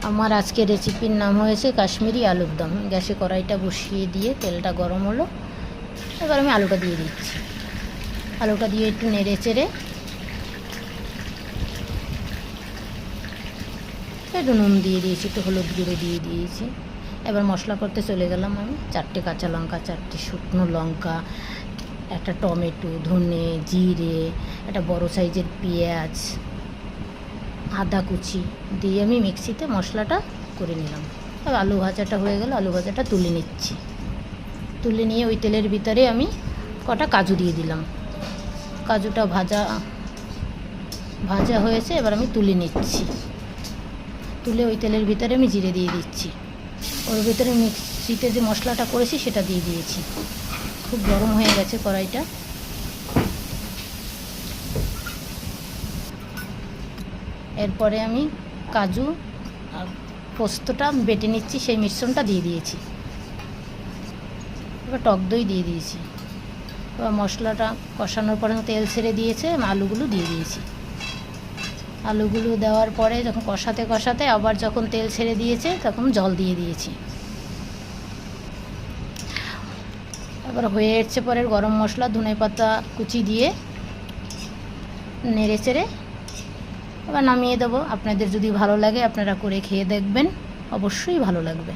আমার আজকে রেসিপির নাম হয়েছে কাশ্মীরি আলুর দম। গ্যাসে কড়াইটা বসিয়ে দিয়ে তেলটা গরম হলো, এবার আমি আলুটা দিয়ে দিচ্ছি। আলুটা দিয়ে একটু নেড়ে চেড়ে একটু নুন দিয়ে দিয়েছি, একটু হলুদ গুঁড়ো দিয়ে দিয়েছি। এবার মশলা করতে চলে গেলাম আমি। 4টে কাঁচা লঙ্কা, 4টে শুকনো লঙ্কা, একটা টমেটো, ধনে, জিরে, একটা বড় সাইজের পেঁয়াজ, আদা কুচি দিয়ে আমি মিক্সিতে মশলাটা করে নিলাম। আর আলু ভাজাটা হয়ে গেল, আলু ভাজাটা তুলে নিচ্ছি। তুলে নিয়ে ওই তেলের ভিতরে আমি কটা কাজু দিয়ে দিলাম। কাজুটা ভাজা হয়েছে, এবার আমি তুলে নিচ্ছি। তুলে ওই তেলের ভিতরে আমি জিরে দিয়ে দিচ্ছি। ওর ভিতরে মিক্সিতে যে মশলাটা করেছি সেটা দিয়ে দিয়েছি। খুব গরম হয়ে গেছে কড়াইটা। এরপরে আমি কাজু আর পোস্তটা বেটে নিচ্ছি, সেই মিশ্রণটা দিয়ে দিয়েছি। এবার টক দই দিয়ে দিয়েছি। এবার মশলাটা কষানোর পরে তেল ছেড়ে দিয়েছে, আলুগুলো দিয়ে দিয়েছি। আলুগুলো দেওয়ার পরে যখন কষাতে আবার যখন তেল ছেড়ে দিয়েছে তখন জল দিয়ে দিয়েছি। এবার হয়ে এসছে পরে গরম মশলা, ধনেপাতা কুচি দিয়ে নেড়ে চেড়ে এবার নামিয়ে দেবো। আপনাদের যদি ভালো লাগে আপনারা করে খেয়ে দেখবেন, অবশ্যই ভালো লাগবে।